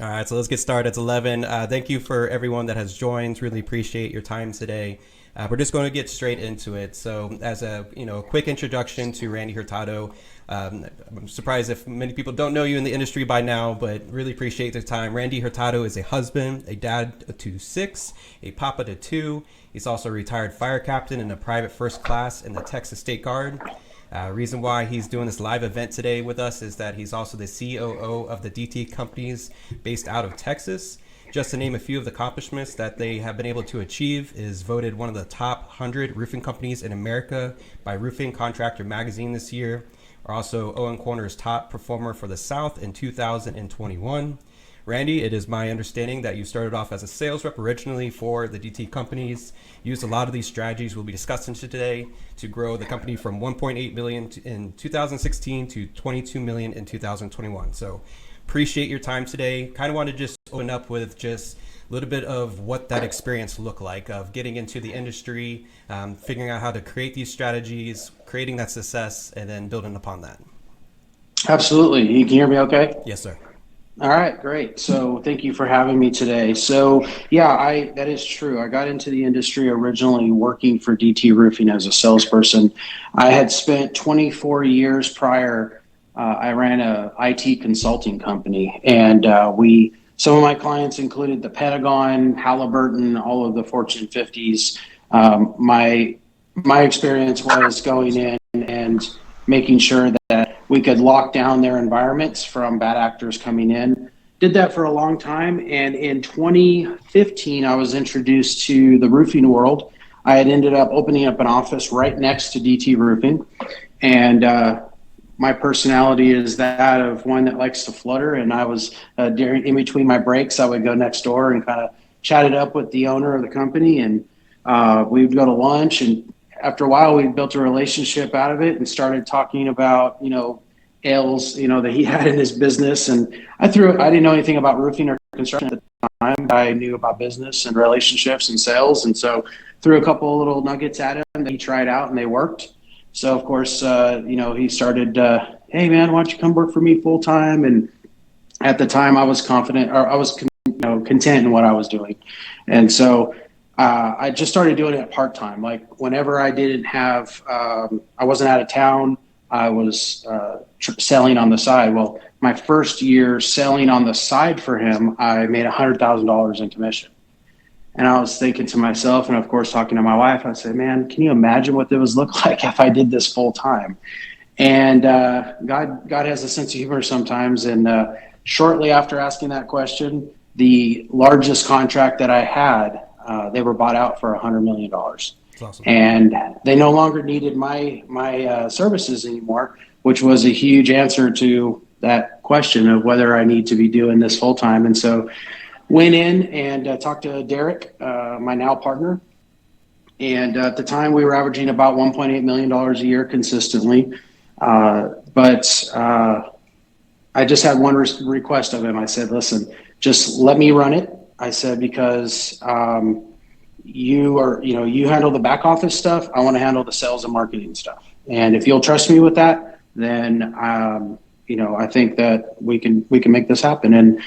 All right, so let's get started. It's 11. Thank you for everyone that has joined. Really appreciate your time today. We're just going to get straight into it. So, as a quick introduction to Randy Hurtado, I'm surprised if many people don't know you in the industry by now, but really appreciate the time. Randy Hurtado is a husband, a dad to six, a papa to two. He's also a retired fire captain in a private first class in the Texas State Guard. Reason why he's doing this live event today with us is that he's also the COO of the DT companies based out of Texas. Just to name a few of the accomplishments that they have been able to achieve, is voted one of the top 100 roofing companies in America by Roofing Contractor Magazine this year. Are also Owen Corner's top performer for the South in 2021. Randy, it is my understanding that you started off as a sales rep originally for the DT companies, used a lot of these strategies we'll be discussing today to grow the company from 1.8 million in 2016 to 22 million in 2021. So appreciate your time today. Kind of want to just open up with just a little bit of what that experience looked like of getting into the industry, figuring out how to create these strategies, creating that success, and then building upon that. Absolutely. You can hear me okay? Yes, sir. All right, great. So thank you for having me today. So yeah, that is true. I got into the industry originally working for DT Roofing as a salesperson. I had spent 24 years prior. I ran a IT consulting company, and some of my clients included the Pentagon, Halliburton, all of the Fortune 50s. My experience was going in and making sure that we could lock down their environments from bad actors coming in. Did that for a long time. And in 2015, I was introduced to the roofing world. I had ended up opening up an office right next to DT Roofing. And my personality is that of one that likes to flutter. And I was, in between my breaks, I would go next door and kind of chat it up with the owner of the company. And we would go to lunch, and after a while, we built a relationship out of it and started talking about, ails, that he had in his business. And I didn't know anything about roofing or construction at the time. I knew about business and relationships and sales. And so threw a couple of little nuggets at him that he tried out, and they worked. So of course, he started, hey man, why don't you come work for me full time? And at the time I was confident, or I was, content in what I was doing. And so I just started doing it part-time. Like whenever I didn't have, I wasn't out of town, I was selling on the side. Well, my first year selling on the side for him, I made $100,000 in commission. And I was thinking to myself, and of course talking to my wife, I said, man, can you imagine what it would look like if I did this full time? And God has a sense of humor sometimes. And shortly after asking that question, the largest contract that I had, they were bought out for $100 million. That's awesome. And they no longer needed my services anymore, which was a huge answer to that question of whether I need to be doing this full time. And so went in and talked to Derek, my now partner. And at the time we were averaging about $1.8 million a year consistently. But I just had one request of him. I said, listen, just let me run it. I said, because you handle the back office stuff. I want to handle the sales and marketing stuff. And if you'll trust me with that, then, I think that we can make this happen. And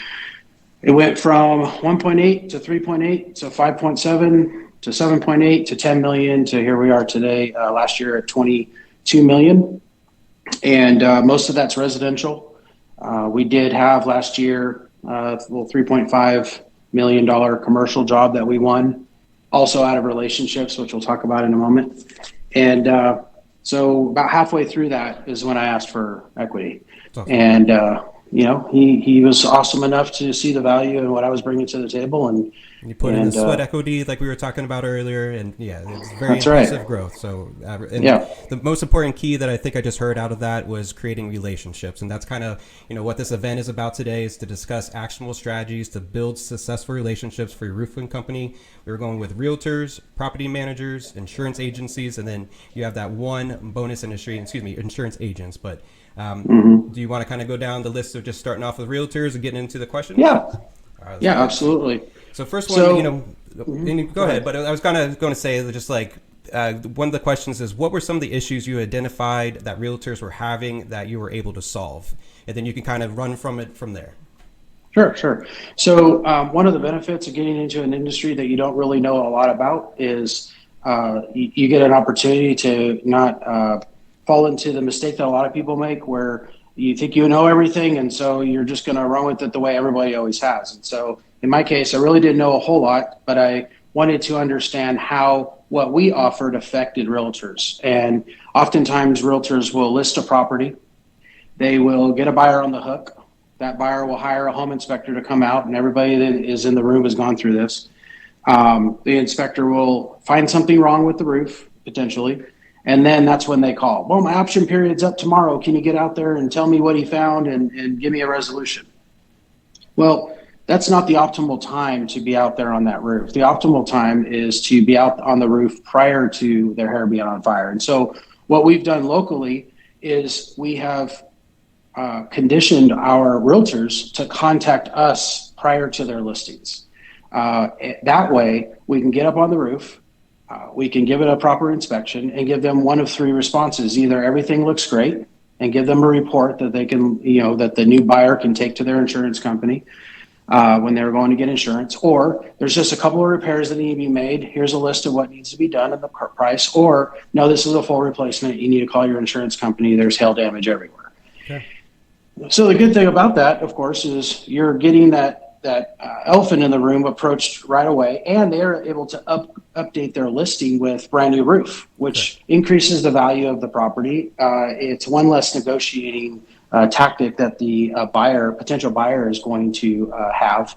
it went from 1.8 to 3.8 to 5.7 to 7.8 to 10 million to here we are today, last year at 22 million. And most of that's residential. We did have last year a little $3.5 million commercial job that we won, also out of relationships, which we'll talk about in a moment. And so about halfway through that is when I asked for equity. Awesome. And he was awesome enough to see the value in what I was bringing to the table, and you put in the sweat equity like we were talking about earlier, and yeah, it's very that's impressive right. growth. So, Yeah. the most important key that I think I just heard out of that was creating relationships, and that's kind of what this event is about today, is to discuss actionable strategies to build successful relationships for your roofing company. We were going with realtors, property managers, insurance agencies, and then you have that one bonus industry, insurance agents. But do you want to kind of go down the list of just starting off with realtors and getting into the questions? Yeah. All right, Yeah, absolutely. So first one, So, go ahead. But I was kind of going to say just like one of the questions is, what were some of the issues you identified that realtors were having that you were able to solve? And then you can kind of run from it from there. Sure, sure. So one of the benefits of getting into an industry that you don't really know a lot about is you get an opportunity to not fall into the mistake that a lot of people make, where you think you know everything, and so you're just going to run with it the way everybody always has. And so in my case, I really didn't know a whole lot, but I wanted to understand how what we offered affected realtors. And oftentimes, realtors will list a property, they will get a buyer on the hook. That buyer will hire a home inspector to come out, and everybody that is in the room has gone through this. The inspector will find something wrong with the roof, potentially, and then that's when they call. Well, my option period's up tomorrow. Can you get out there and tell me what he found and give me a resolution? Well, that's not the optimal time to be out there on that roof. The optimal time is to be out on the roof prior to their hair being on fire. And so what we've done locally is we have conditioned our realtors to contact us prior to their listings. That way, we can get up on the roof, we can give it a proper inspection, and give them one of three responses. Either everything looks great, and give them a report that they can, that the new buyer can take to their insurance company when they're going to get insurance, or there's just a couple of repairs that need to be made. Here's a list of what needs to be done and the price, or no, this is a full replacement. You need to call your insurance company. There's hail damage everywhere. Okay. So the good thing about that, of course, is you're getting that elephant in the room approached right away, and they're able to update their listing with brand new roof, which increases the value of the property. It's one less negotiating tactic that the potential buyer is going to have.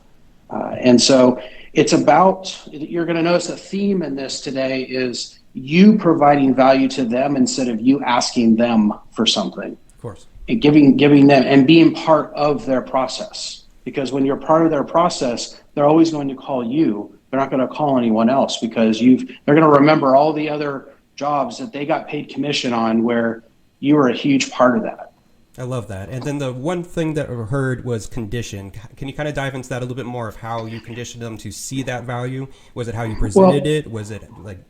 And so it's about, you're going to notice a theme in this today is you providing value to them instead of you asking them for something. Of course. And giving them and being part of their process. Because when you're part of their process, they're always going to call you. They're not going to call anyone else, because they're going to remember all the other jobs that they got paid commission on where you were a huge part of that. I love that. And then the one thing that I heard was condition. Can you kind of dive into that a little bit more of how you conditioned them to see that value? Was it how you presented it? Was it like...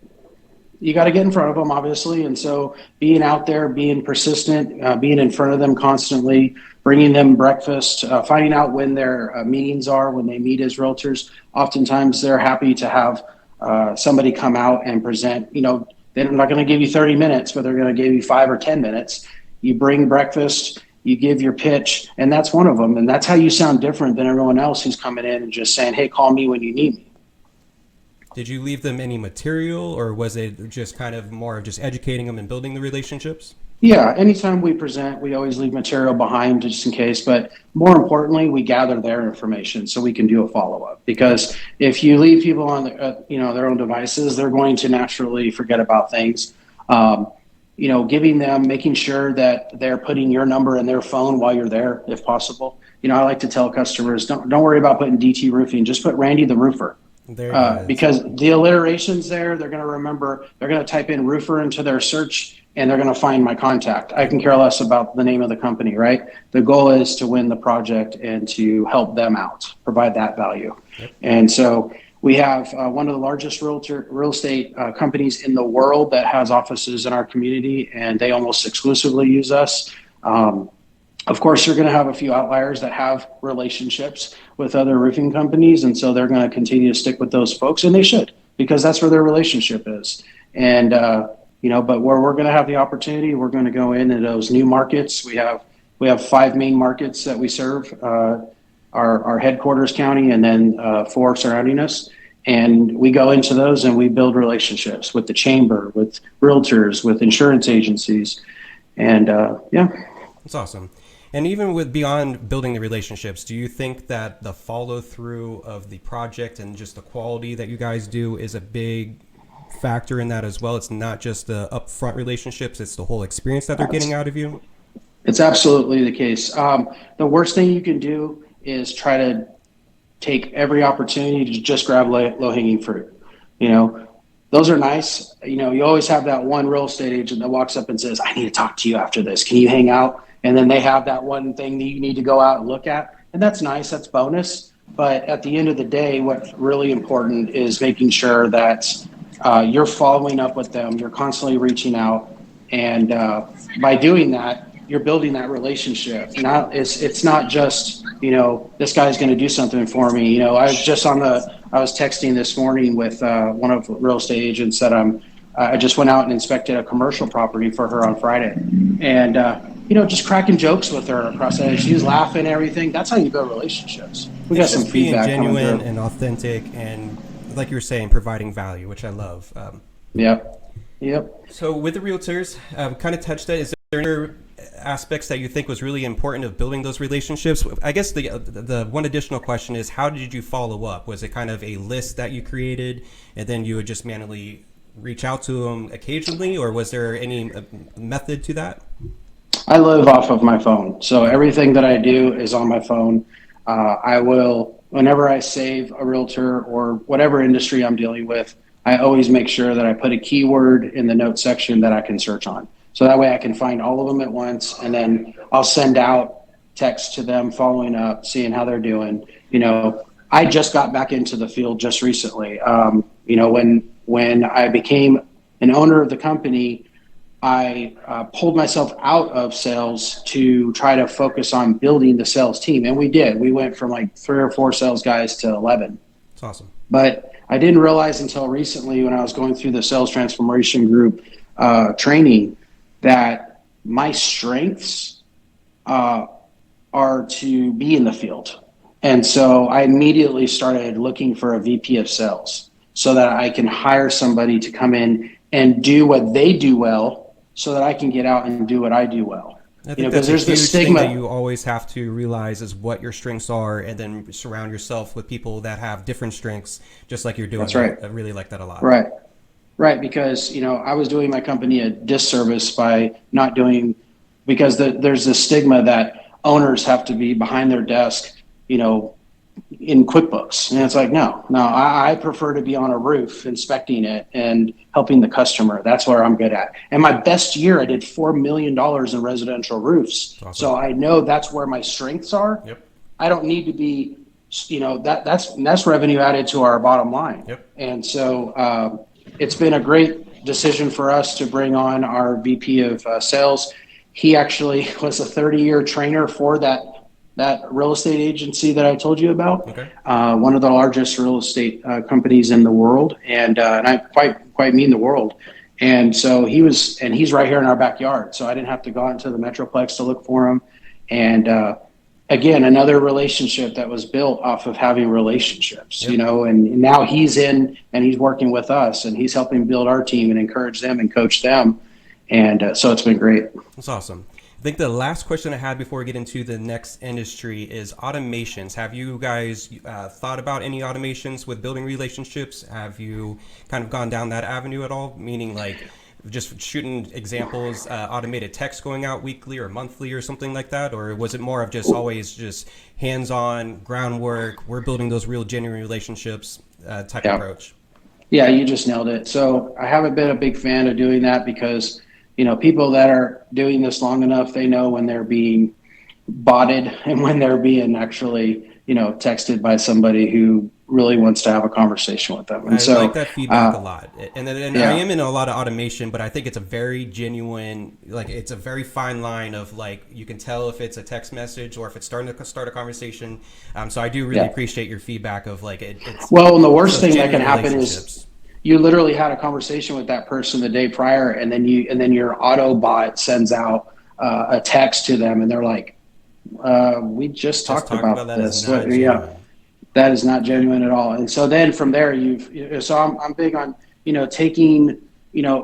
You got to get in front of them, obviously. And so being out there, being persistent, being in front of them constantly, bringing them breakfast, finding out when their meetings are, when they meet as realtors. Oftentimes they're happy to have somebody come out and present. They're not going to give you 30 minutes, but they're going to give you 5 or 10 minutes. You bring breakfast, you give your pitch, and that's one of them. And that's how you sound different than everyone else who's coming in and just saying, hey, call me when you need me. Did you leave them any material, or was it just kind of more of just educating them and building the relationships? Yeah, anytime we present, we always leave material behind just in case. But more importantly, we gather their information so we can do a follow-up. Because if you leave people on their own devices, they're going to naturally forget about things. Giving them, making sure that they're putting your number in their phone while you're there, if possible. I like to tell customers, don't worry about putting DT Roofing, just put Randy the Roofer. Because the alliterations there, they're going to remember, they're going to type in roofer into their search, and they're going to find my contact. I can care less about the name of the company, right? The goal is to win the project and to help them out, provide that value. Yep. And so we have one of the largest real estate companies in the world that has offices in our community, and they almost exclusively use us. Of course, you're going to have a few outliers that have relationships with other roofing companies, and so they're going to continue to stick with those folks, and they should, because that's where their relationship is. And but where we're going to have the opportunity, we're going to go into those new markets. We have 5 main markets that we serve, our headquarters county, and then 4 surrounding us. And we go into those and we build relationships with the chamber, with realtors, with insurance agencies, and that's awesome. And even with beyond building the relationships, do you think that the follow through of the project and just the quality that you guys do is a big factor in that as well? It's not just the upfront relationships, it's the whole experience that they're getting out of you? It's absolutely the case. The worst thing you can do is try to take every opportunity to just grab low-hanging fruit. Those are nice. You always have that one real estate agent that walks up and says, I need to talk to you after this. Can you hang out? And then they have that one thing that you need to go out and look at. And that's nice. That's bonus. But at the end of the day, what's really important is making sure that you're following up with them. You're constantly reaching out. And by doing that, you're building that relationship. Not it's not just, this guy's going to do something for me. I was texting this morning with one of the real estate agents that I just went out and inspected a commercial property for her on Friday, and just cracking jokes with her across that. She was laughing and everything. That's how you build relationships. We got some feedback being genuine coming through. and authentic, and like you were saying, providing value, which I love. Yep. So with the realtors, kind of touched that. Is there other aspects that you think was really important of building those relationships? I guess the one additional question is, how did you follow up? Was it kind of a list that you created and then you would just manually reach out to them occasionally, or was there any method to that? I live off of my phone, so everything that I do is on my phone. I will, whenever I save a realtor or whatever industry I'm dealing with, I always make sure that I put a keyword in the notes section that I can search on. So that way I can find all of them at once, and then I'll send out texts to them following up, seeing how they're doing. I just got back into the field just recently. When I became an owner of the company, I pulled myself out of sales to try to focus on building the sales team. And we did. We went from like 3 or 4 sales guys to 11. That's awesome. But I didn't realize until recently, when I was going through the sales transformation group training, that my strengths are to be in the field. And so I immediately started looking for a VP of sales so that I can hire somebody to come in and do what they do well, so that I can get out and do what I do well. I think that's there's a huge thing that you always have to realize is what your strengths are, and then surround yourself with people that have different strengths, just like you're doing. That's right. I really like that a lot. Right. Because, I was doing my company a disservice by not doing, because there's this stigma that owners have to be behind their desk, in QuickBooks. And it's like, no, I prefer to be on a roof inspecting it and helping the customer. That's where I'm good at. And my best year, I did $4 million in residential roofs. Awesome. So I know that's where my strengths are. Yep. I don't need to be, that's revenue added to our bottom line. Yep. And so it's been a great decision for us to bring on our VP of sales. He actually was a 30-year trainer for that real estate agency that I told you about. Okay. One of the largest real estate companies in the world, and I quite mean the world. And so he's right here in our backyard. So I didn't have to go out into the Metroplex to look for him. And again, another relationship that was built off of having relationships. Yep. And now he's in and he's working with us, and he's helping build our team and encourage them and coach them. And so it's been great. That's awesome. I think the last question I had before we get into the next industry is automations. Have you guys thought about any automations with building relationships? Have you kind of gone down that avenue at all? Meaning like just shooting examples, automated text going out weekly or monthly or something like that? Or was it more of just always just hands-on groundwork, we're building those real genuine relationships type approach? Yeah, you just nailed it. So I haven't been a big fan of doing that because people that are doing this long enough, they know when they're being botted and when they're being actually, texted by somebody who really wants to have a conversation with them. And I like that feedback a lot. And I am in a lot of automation, but I think it's a very genuine, it's a very fine line of you can tell if it's a text message or if it's starting to start a conversation. So I do really appreciate your feedback of it's. Well, and the worst thing that can happen is you literally had a conversation with that person the day prior, and then your auto bot sends out a text to them, and they're like, "We just talked about this." That is not genuine at all. And so then from there, I'm big on taking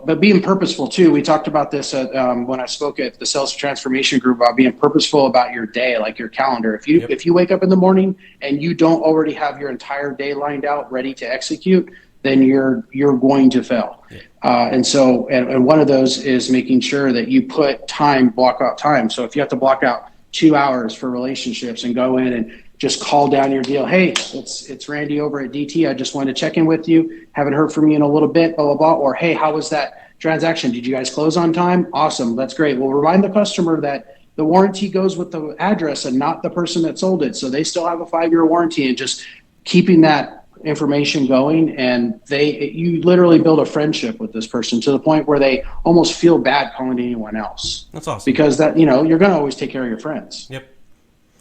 but being purposeful too. We talked about this when I spoke at the Sales Transformation Group about being purposeful about your day, like your calendar. If you wake up in the morning and you don't already have your entire day lined out, ready to execute, then you're going to fail. And one of those is making sure that you block out time. So if you have to block out 2 hours for relationships and go in and just call down your deal. Hey, it's Randy over at DT. I just wanted to check in with you. Haven't heard from you in a little bit, blah, blah, blah. Or, hey, how was that transaction? Did you guys close on time? Awesome. That's great. We'll remind the customer that the warranty goes with the address and not the person that sold it. So they still have a 5-year warranty, and just keeping that information going, and you literally build a friendship with this person to the point where they almost feel bad calling anyone else. That's awesome. Because that, you're going to always take care of your friends. Yep.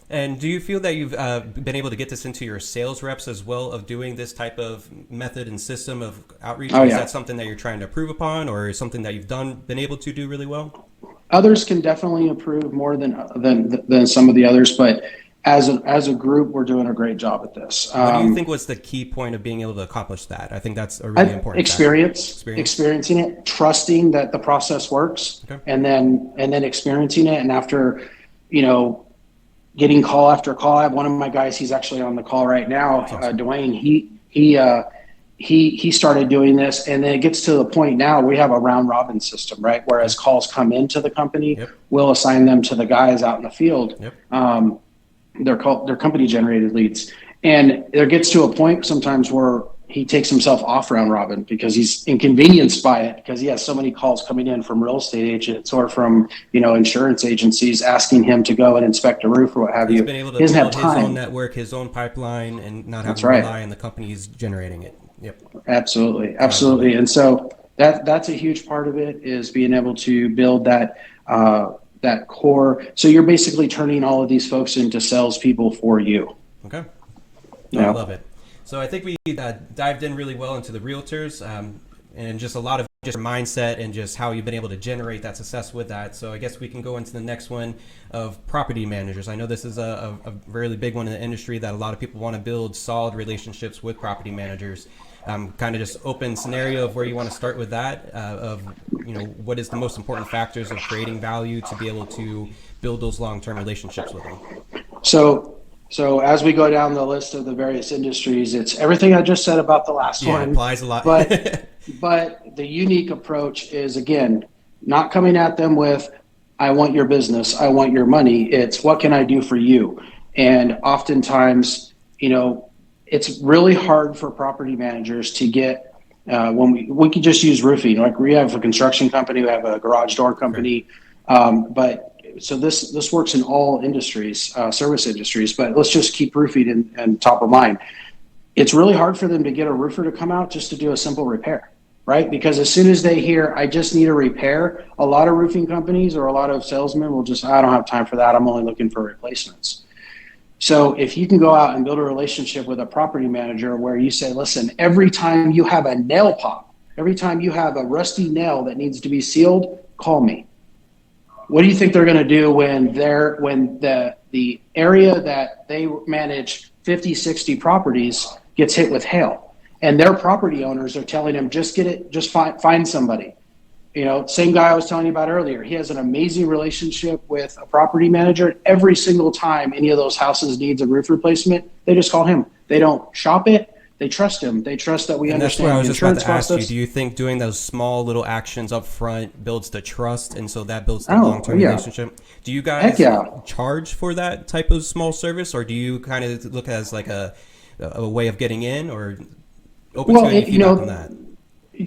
And do you feel that you've been able to get this into your sales reps as well, of doing this type of method and system of outreach? Oh, Is yeah. that something that you're trying to improve upon, or something that you've been able to do really well? Others can definitely improve more than some of the others, but as a group, we're doing a great job at this. What do you think was the key point of being able to accomplish that? I think that's a really important experiencing it, trusting that the process works, okay. and then experiencing it. And after, getting call after call, I have one of my guys, he's actually on the call right now, awesome. Dwayne. He started doing this, and then it gets to the point now we have a round robin system, right? Whereas calls come into the company, yep. we'll assign them to the guys out in the field. Yep. They're company generated leads, and there gets to a point sometimes where he takes himself off round robin because he's inconvenienced by it, because he has so many calls coming in from real estate agents or from insurance agencies asking him to go and inspect a roof or what have you. He's been able to he doesn't build have time. his own network, his own pipeline, and not having to right. rely on the companies generating it. Yep. Absolutely. And so that's a huge part of it, is being able to build that core. So you're basically turning all of these folks into salespeople for you. Okay. Yeah. I love it. So I think we dived in really well into the realtors, and just a lot of just mindset and just how you've been able to generate that success with that. So I guess we can go into the next one of property managers. I know this is a really big one in the industry, that a lot of people want to build solid relationships with property managers. Kind of just open scenario of where you want to start with that, of what is the most important factors of creating value to be able to build those long-term relationships with them. So as we go down the list of the various industries, it's everything I just said about the last one. Yeah, it applies a lot. But the unique approach is, again, not coming at them with, I want your business, I want your money. It's, what can I do for you? And oftentimes, it's really hard for property managers to get, when we could just use roofing. Like, we have a construction company, we have a garage door company, so this works in all industries, service industries, but let's just keep roofing in top of mind. It's really hard for them to get a roofer to come out just to do a simple repair, right? Because as soon as they hear, I just need a repair, a lot of roofing companies or a lot of salesmen will just, I don't have time for that, I'm only looking for replacements. So if you can go out and build a relationship with a property manager where you say, listen, every time you have a nail pop, every time you have a rusty nail that needs to be sealed, call me. What do you think they're going to do when the area that they manage 50, 60 properties gets hit with hail, and their property owners are telling them, just find somebody? Same guy I was telling you about earlier. He has an amazing relationship with a property manager. Every single time any of those houses needs a roof replacement, they just call him. They don't shop it. They trust him. They trust that we understand the insurance process. That's where I was just about to ask you. Do you think doing those small little actions up front builds the trust, and so that builds the long-term relationship? Do you guys charge for that type of small service, or do you kind of look at it as like a way of getting in, or open to any feedback on that?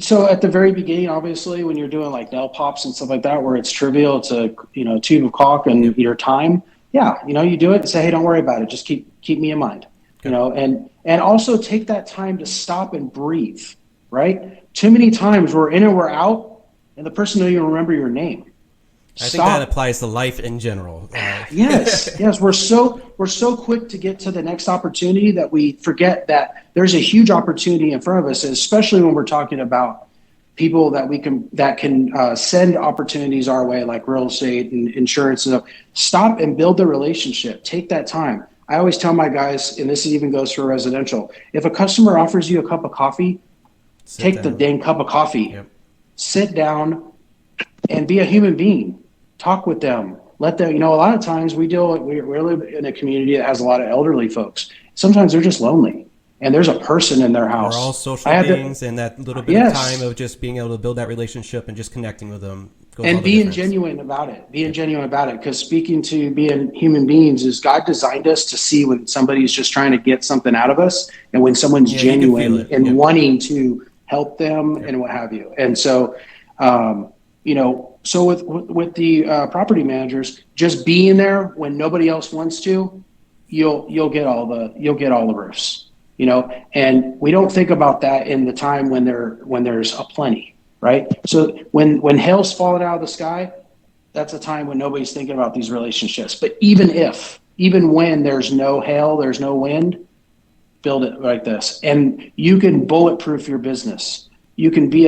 So at the very beginning, obviously, when you're doing like nail pops and stuff like that, where it's trivial, it's a tube of caulk and your time. Yeah, you do it and say, hey, don't worry about it. Just keep me in mind. And also take that time to stop and breathe, right? Too many times we're in and we're out, and the person doesn't even remember your name. I think that applies to life in general. Yes. We're so quick to get to the next opportunity that we forget that there's a huge opportunity in front of us, especially when we're talking about people that can send opportunities our way, like real estate and insurance and stuff. Stop and build the relationship. Take that time. I always tell my guys, and this even goes for residential, if a customer offers you a cup of coffee, take the dang cup of coffee. Yep. Sit down and be a human being. Talk with them. Let them, a lot of times we live in a community that has a lot of elderly folks. Sometimes they're just lonely, and there's a person in their house. We're all social beings, and that little bit of time of just being able to build that relationship and just connecting with them. And being genuine about it. Because speaking to being human beings is, God designed us to see when somebody's just trying to get something out of us, and when someone's genuine and wanting to help them and what have you. And so, so with the property managers, just being there when nobody else wants to, you'll get all the roofs. and we don't think about that in the time when there's a plenty, right? So when hail's falling out of the sky, that's a time when nobody's thinking about these relationships. But even when there's no hail, there's no wind, build it like this, and you can bulletproof your business. You can be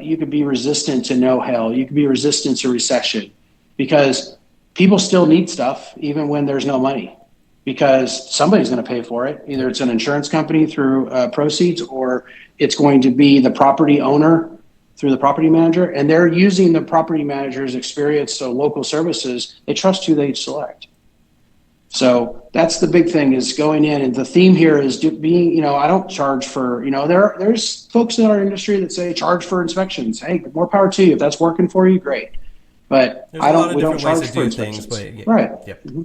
you can be resistant to no hail. You can be resistant to recession, because people still need stuff even when there's no money, because somebody's going to pay for it. Either it's an insurance company through proceeds, or it's going to be the property owner through the property manager, and they're using the property manager's experience. So local services, they trust who they select. So that's the big thing, is going in, and the theme here is being, I don't charge for, there's folks in our industry that say charge for inspections. Hey, more power to you. If that's working for you, great. But we don't charge for inspections. Right. Yep. Mm-hmm.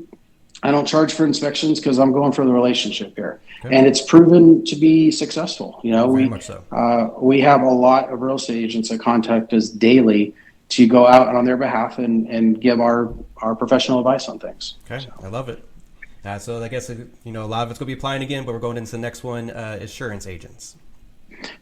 I don't charge for inspections because I'm going for the relationship here. Okay. And it's proven to be successful. Very much so. We have a lot of real estate agents that contact us daily to go out on their behalf and give our professional advice on things. Okay, so. I love it. So I guess, a lot of it's going to be applying again, but we're going into the next one, insurance agents.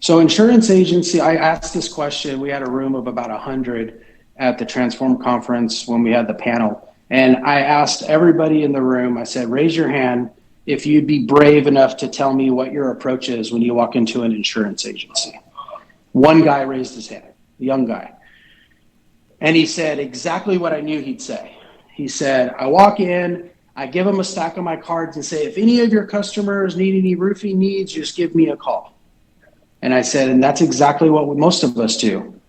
So insurance agency, I asked this question. We had a room of about 100 at the Transform conference when we had the panel. And I asked everybody in the room, I said, raise your hand if you'd be brave enough to tell me what your approach is when you walk into an insurance agency. One guy raised his hand, a young guy. And he said exactly what I knew he'd say. He said, I walk in, I give them a stack of my cards and say, if any of your customers need any roofing needs, just give me a call. And I said, and that's exactly what most of us do.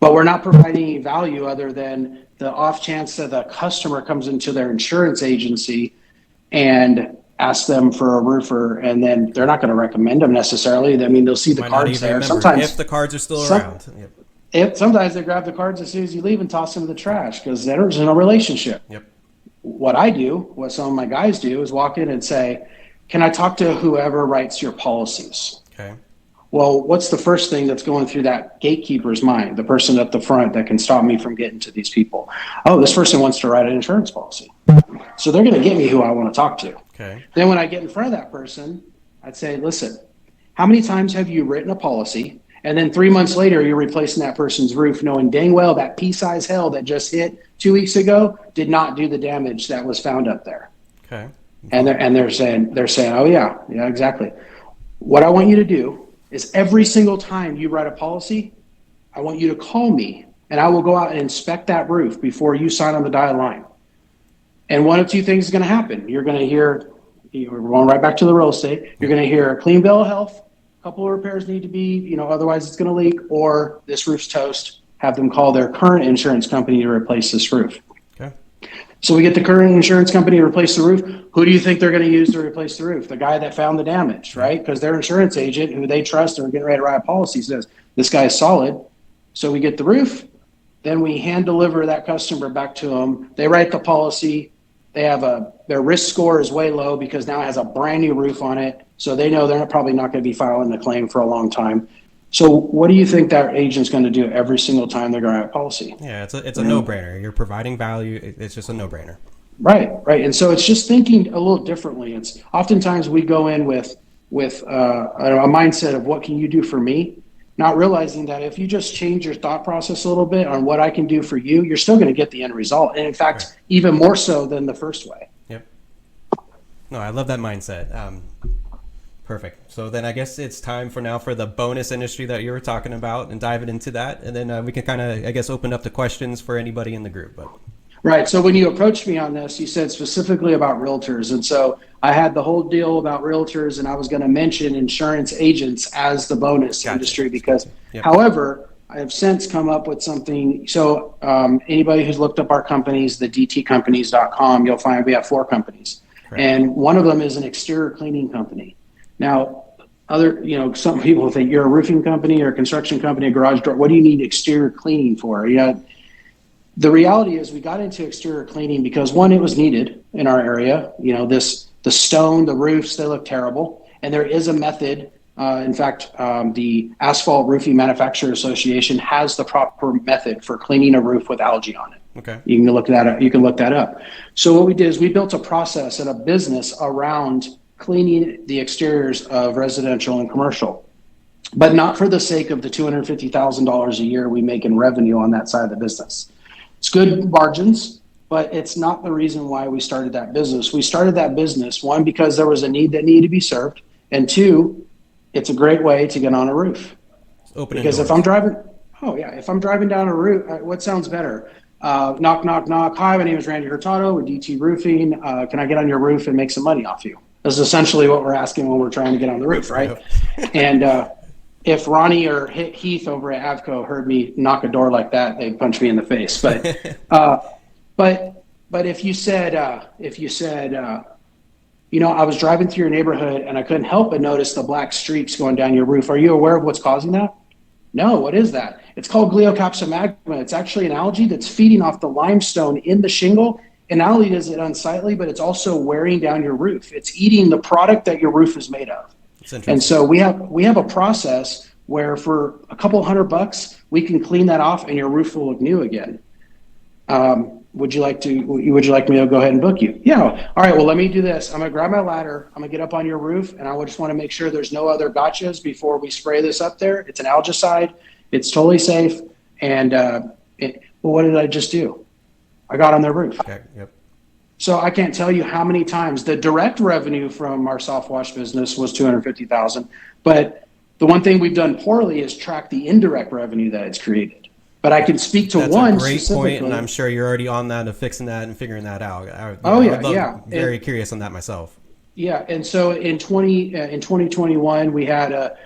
But we're not providing any value other than the off chance that the customer comes into their insurance agency and asks them for a roofer, and then they're not going to recommend them necessarily. I mean, they'll see the cards there. Sometimes, if the cards are still around. Yep. Sometimes they grab the cards as soon as you leave and toss them in the trash because there's no relationship. Yep. What some of my guys do is walk in and say, can I talk to whoever writes your policies? Okay. Well, what's the first thing that's going through that gatekeeper's mind, the person at the front that can stop me from getting to these people? Oh, this person wants to write an insurance policy. So they're going to get me who I want to talk to. Okay. Then when I get in front of that person, I'd say, listen, how many times have you written a policy, and then 3 months later you're replacing that person's roof knowing dang well that pea-sized hail that just hit 2 weeks ago did not do the damage that was found up there? Okay. And they're saying, oh yeah, exactly. What I want you to do is every single time you write a policy, I want you to call me and I will go out and inspect that roof before you sign on the dotted line. And one of two things is going to happen. You're going to hear, we're going right back to the real estate, you're going to hear a clean bill of health, a couple of repairs need to be, otherwise it's going to leak, or this roof's toast, have them call their current insurance company to replace this roof. Okay. So we get the current insurance company to replace the roof. Who do you think they're going to use to replace the roof? The guy that found the damage, right? Because their insurance agent, who they trust and are getting ready to write a policy, says, this guy is solid. So we get the roof, then we hand deliver that customer back to them. They write the policy. They have their risk score is way low because now it has a brand new roof on it. So they know they're probably not going to be filing a claim for a long time. So what do you think that agent's going to do every single time they're going to write a policy? Yeah, it's a no-brainer. You're providing value. It's just a no-brainer. Right. And so it's just thinking a little differently. It's oftentimes we go in with a mindset of what can you do for me, not realizing that if you just change your thought process a little bit on what I can do for you, you're still going to get the end result. And in fact, right. Even more so than the first way. Yep. No, I love that mindset. Perfect. So then I guess it's time for the bonus industry that you were talking about and diving into that. And then we can kind of, I guess, open up the questions for anybody in the group. Right. So when you approached me on this, you said specifically about realtors. And so I had the whole deal about realtors, and I was going to mention insurance agents as the bonus industry because, however, I have since come up with something. So anybody who's looked up our companies, the dtcompanies.com, you'll find we have 4 companies. Correct. And one of them is an exterior cleaning company. Now, some people think you're a roofing company or a construction company, a garage door. What do you need exterior cleaning for? The reality is we got into exterior cleaning because, one, it was needed in our area. The stone, the roofs, they look terrible. And there is a method. In fact, the Asphalt Roofing Manufacturer Association has the proper method for cleaning a roof with algae on it. Okay. You can look that up. So what we did is we built a process and a business around cleaning the exteriors of residential and commercial, but not for the sake of the $250,000 a year we make in revenue on that side of the business. It's good margins, but it's not the reason why we started that business. We started that business, one, because there was a need that needed to be served, and two, it's a great way to get on a roof. Because if I'm driving, if I'm driving down a roof, what sounds better? Knock, knock, knock. Hi, my name is Randy Hurtado with DT Roofing. Can I get on your roof and make some money off you? That's essentially what we're asking when we're trying to get on the roof, right? And if Ronnie or Heath over at Avco heard me knock a door like that, they'd punch me in the face. But if you said, you know, I was driving through your neighborhood and I couldn't help but notice the black streaks going down your roof. Are you aware of what's causing that? No, what is that? It's called 𝗕𝗂𝗶𝗹𝗂𝗶. It's actually an algae that's feeding off the limestone in the shingle. And not only is it unsightly, but it's also wearing down your roof. It's eating the product that your roof is made of. And so we have a process where for a couple $100, we can clean that off and your roof will look new again. Would you like me to go ahead and book you? Yeah. All right. Well, let me do this. I'm going to grab my ladder. I'm going to get up on your roof, and I just want to make sure there's no other gotchas before we spray this up there. It's an algicide. It's totally safe. And well, what did I just do? I got on their roof. Okay. Yep. So I can't tell you how many times the direct revenue from our soft wash business was $250,000. But the one thing we've done poorly is track the indirect revenue that it's created. But I can speak to That's one a great point, and I'm sure you're already on that and fixing that and figuring that out. I'm very curious on that myself. Yeah, and so in 2021, we had a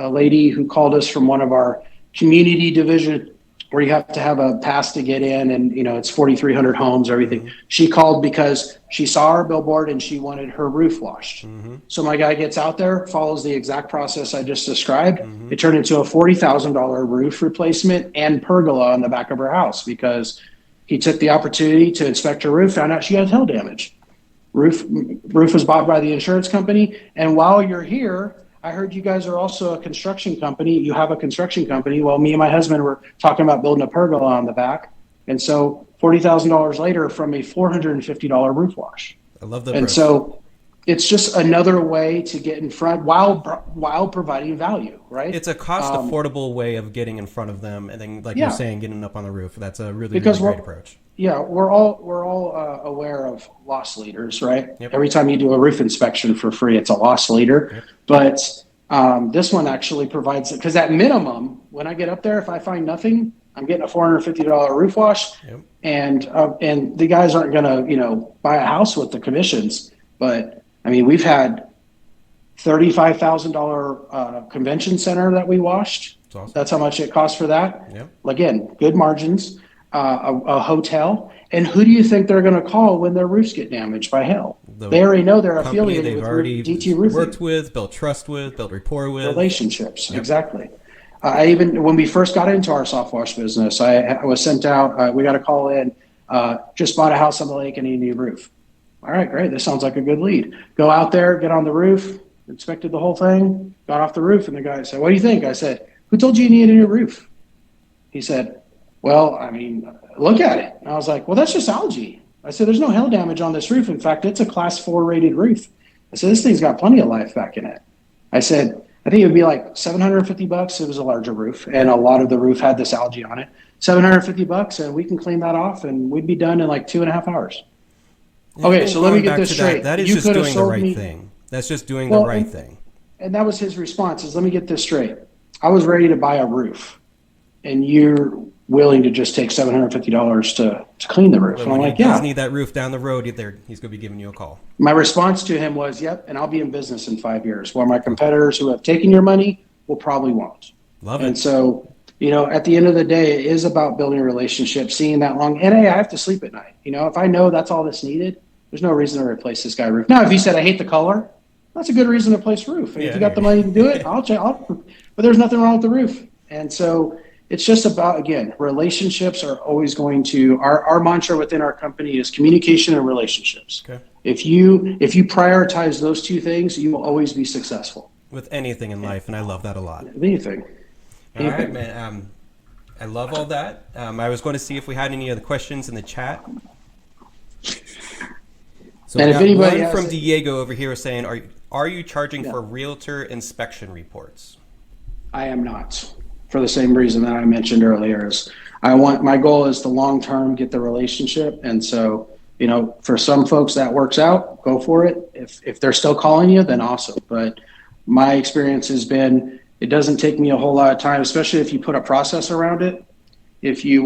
lady who called us from one of our community division where you have to have a pass to get in, and you know it's 4,300 homes, everything. Mm-hmm. She called because she saw our billboard and she wanted her roof washed. Mm-hmm. So my guy gets out there, follows the exact process I just described. Mm-hmm. It turned into a $40,000 roof replacement and pergola on the back of her house because he took the opportunity to inspect her roof, found out she had hail damage. Roof was bought by the insurance company, and while you're here, I heard you guys are also a construction company. You have a construction company. Well, me and my husband were talking about building a pergola on the back. And so $40,000 later from a $450 roof wash. I love that. And so it's just another way to get in front while providing value, right? It's a cost affordable way of getting in front of them. And then, like you're saying, getting up on the roof. That's a really great approach. Yeah, we're all aware of loss leaders, right? Yep. Every time you do a roof inspection for free, it's a loss leader. Yep. But this one actually provides it because at minimum, when I get up there, if I find nothing, I'm getting a $450 roof wash. Yep. And the guys aren't gonna buy a house with the commissions. But I mean, we've had $35,000 convention center that we washed. That's awesome. That's how much it costs for that. Yep. Again, good margins. A hotel, and who do you think they're going to call when their roofs get damaged by hail? They already know they're affiliated with DT Roofing. Worked with, built trust with, built rapport with. Relationships, yep. Exactly. When we first got into our soft wash business, I was sent out, we got a call in, just bought a house on the lake and need a new roof. All right, great. This sounds like a good lead. Go out there, get on the roof, inspected the whole thing, got off the roof, and the guy said, "What do you think?" I said, "Who told you needed a new roof?" He said, "Well, I mean, look at it." And I was like, "Well, that's just algae." I said, "There's no hail damage on this roof. In fact, it's a class 4 rated roof." I said, "This thing's got plenty of life back in it." I said, "I think it would be like $750. It was a larger roof, and a lot of the roof had this algae on it. $750, and we can clean that off, and we'd be done in like 2.5 hours. Okay, so let me get this straight. That is just doing the right thing. That's just doing the right thing. And that was his response is, let me get this straight. I was ready to buy a roof, and you're willing to just take $750 to clean the roof. And I'm like, yeah. If you need that roof down the road, he's going to be giving you a call. My response to him was, yep, and I'll be in business in 5 years, while my competitors who have taken your money will probably won't. Love it. And so, at the end of the day, it is about building a relationship, seeing that long. And hey, I have to sleep at night. If I know that's all that's needed, there's no reason to replace this guy roof. Now, if he said, I hate the color, that's a good reason to replace roof. And if you got the money to do it, I'll check. But there's nothing wrong with the roof. And so it's just about, again, relationships are always going to, our mantra within our company is communication and relationships. Okay. If you prioritize those two things, you will always be successful. With anything in life, and I love that a lot. Anything. All right, man. I love all that. I was going to see if we had any other questions in the chat. So And we if got anybody one has from Diego over here saying, are you charging yeah, for realtor inspection reports? I am not, for the same reason that I mentioned earlier. Is my goal is to long term get the relationship, and so for some folks that works out, go for it. If they're still calling you, then awesome. But my experience has been it doesn't take me a whole lot of time, especially if you put a process around it. If you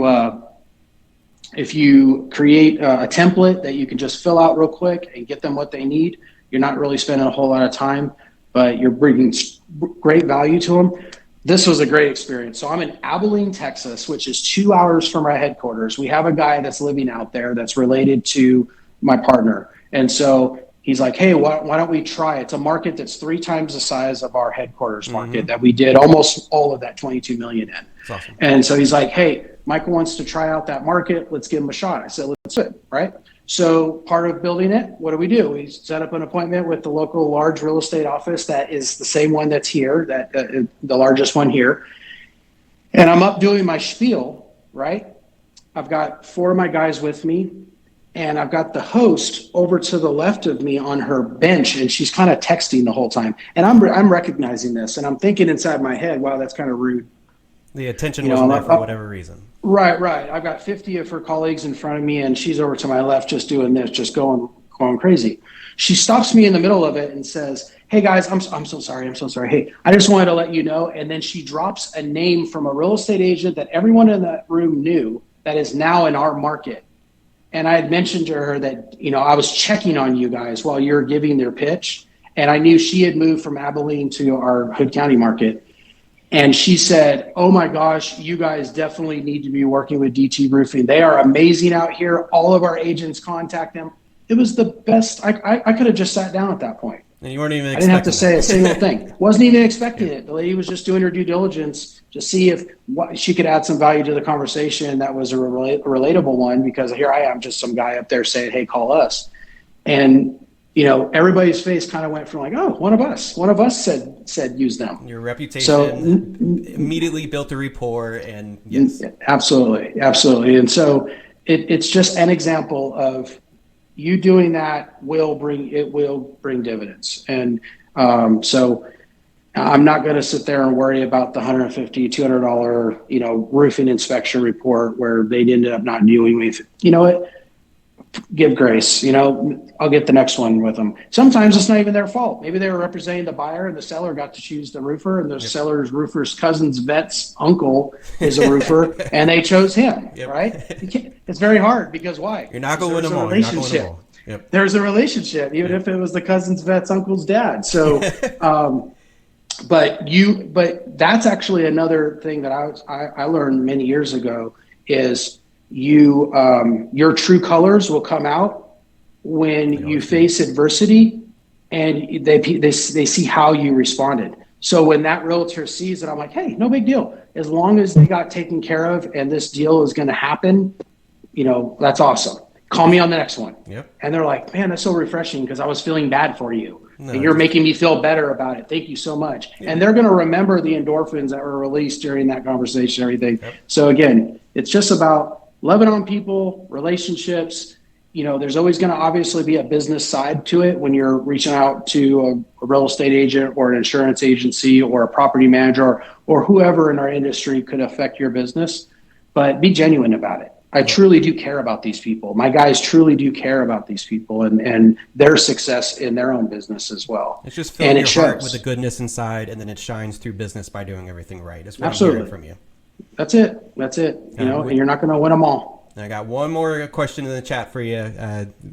create a template that you can just fill out real quick and get them what they need, you're not really spending a whole lot of time, but you're bringing great value to them. This was a great experience. So I'm in Abilene, Texas, which is 2 hours from our headquarters. We have a guy that's living out there that's related to my partner. And so he's like, hey, why don't we try it? It's a market that's 3 times the size of our headquarters market that we did almost all of that 22 million in. That's awesome. And so he's like, hey, Michael wants to try out that market. Let's give him a shot. I said, let's do it, right? So part of building it, what do? We set up an appointment with the local large real estate office that is the same one that's here, the largest one here. And I'm up doing my spiel, right? I've got 4 of my guys with me, and I've got the host over to the left of me on her bench, and she's kind of texting the whole time. And I'm recognizing this, and I'm thinking inside my head, wow, that's kind of rude. The attention wasn't there for whatever reason. Right. I've got 50 of her colleagues in front of me, and she's over to my left just doing this, just going crazy. She stops me in the middle of it and says, hey, guys, I'm so sorry. Hey, I just wanted to let you know. And then she drops a name from a real estate agent that everyone in that room knew that is now in our market. And I had mentioned to her that, I was checking on you guys while you're giving their pitch. And I knew she had moved from Abilene to our Hood County market. And she said, oh my gosh, you guys definitely need to be working with DT Roofing. They are amazing out here. All of our agents contact them. It was the best. I could have just sat down at that point. And you weren't even I didn't have to say a single thing. Wasn't even expecting it. The lady was just doing her due diligence to see if she could add some value to the conversation that was a relatable one, because here I am, just some guy up there saying, hey, call us. And everybody's face kind of went from like, oh, one of us said use them. Your reputation so immediately built a rapport, and yes, absolutely. And so it's just an example of you doing that will bring dividends. And so I'm not going to sit there and worry about the $150, $200, roofing inspection report where they ended up not dealing with. You know what? Give grace. I'll get the next one with them. Sometimes it's not even their fault. Maybe they were representing the buyer, and the seller got to choose the roofer, and the seller's roofer's cousin's vet's uncle is a roofer, and they chose him. Right? It's very hard, because why? You're not going to win them all. You're not going to win them all. Yep. There's a relationship, even if it was the cousin's vet's uncle's dad. So, but that's actually another thing that I learned many years ago is your true colors will come out when you face adversity, and they see how you responded. So when that realtor sees it, I'm like, hey, no big deal. As long as they got taken care of and this deal is going to happen, that's awesome. Call me on the next one. Yep. And they're like, man, that's so refreshing, because I was feeling bad for you. No, and you're making me feel better about it. Thank you so much. Yeah. And they're going to remember the endorphins that were released during that conversation, everything. Yep. So again, it's just about loving on people, relationships. There's always going to obviously be a business side to it when you're reaching out to a real estate agent or an insurance agency or a property manager or whoever in our industry could affect your business, but be genuine about it. I truly do care about these people. My guys truly do care about these people and their success in their own business as well. It's just filling your heart with the goodness inside, and then it shines through business by doing everything right. That's what I'm hearing from you. That's it. And you're not going to win them all. I got one more question in the chat for you.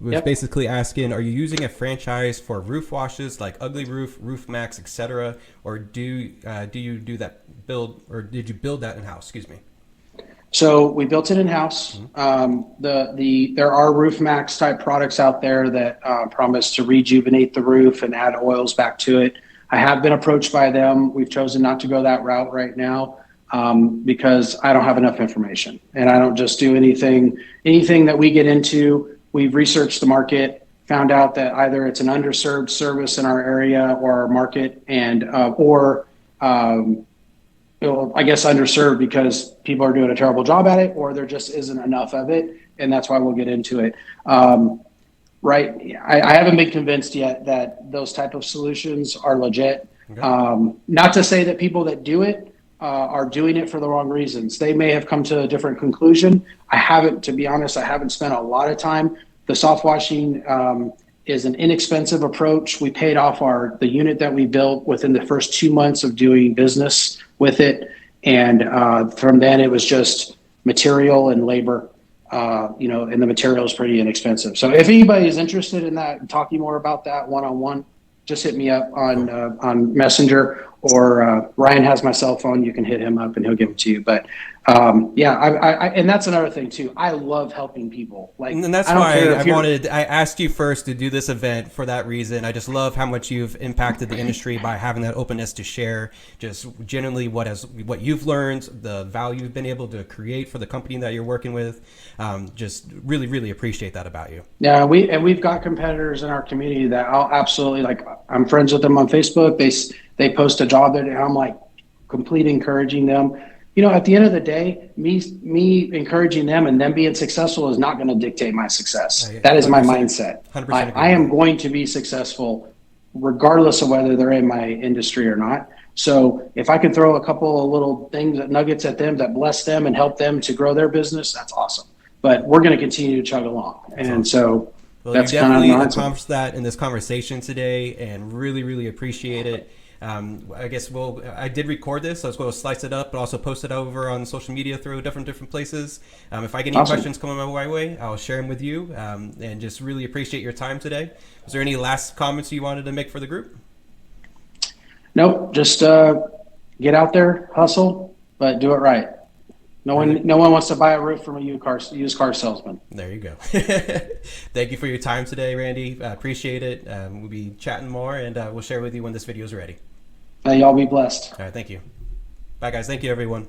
Was basically asking, are you using a franchise for roof washes like Ugly Roof, Roof Max, etc., or do you do that build, or did you build that in house? Excuse me. So we built it in house. There are Roof Max type products out there that promise to rejuvenate the roof and add oils back to it. I have been approached by them. We've chosen not to go that route right now. Because I don't have enough information, and I don't just do anything that we get into. We've researched the market, found out that either it's an underserved service in our area or our market, and I guess underserved because people are doing a terrible job at it, or there just isn't enough of it, and that's why we'll get into it. right? I haven't been convinced yet that those type of solutions are legit. Okay. Not to say that people that do it are doing it for the wrong reasons. They may have come to a different conclusion. I haven't, to be honest, I haven't spent a lot of time. The soft washing is an inexpensive approach. We paid off the unit that we built within the first 2 months of doing business with it. And from then it was just material and labor. And the material is pretty inexpensive. So if anybody is interested in that, talking more about that one-on-one, just hit me up on Messenger, or Ryan has my cell phone. You can hit him up and he'll give it to you. But and that's another thing too. I love helping people. Like, and that's why I asked you first to do this event for that reason. I just love how much you've impacted the industry by having that openness to share just genuinely what you've learned, the value you've been able to create for the company that you're working with. Just really, really appreciate that about you. Yeah, we've got competitors in our community that I'll absolutely, like, I'm friends with them on Facebook. They post a job there, and I'm like completely encouraging them. At the end of the day, me encouraging them and them being successful is not going to dictate my success. That is my mindset. I am going to be successful regardless of whether they're in my industry or not. So if I could throw a couple of little things, nuggets at them that bless them and help them to grow their business, that's awesome. But we're going to continue to chug along. And so that's you definitely accomplished that in this conversation today, and really, really appreciate it. I guess I did record this, so I was going to slice it up, but also post it over on social media through different places. If I get any questions coming my way, I'll share them with you, and just really appreciate your time today. Was there any last comments you wanted to make for the group? Nope. Just get out there, hustle, but do it right. No one wants to buy a roof from a used car salesman. There you go. Thank you for your time today, Randy. I appreciate it. We'll be chatting more, and we'll share with you when this video is ready. Y'all be blessed. All right. Thank you. Bye, guys. Thank you, everyone.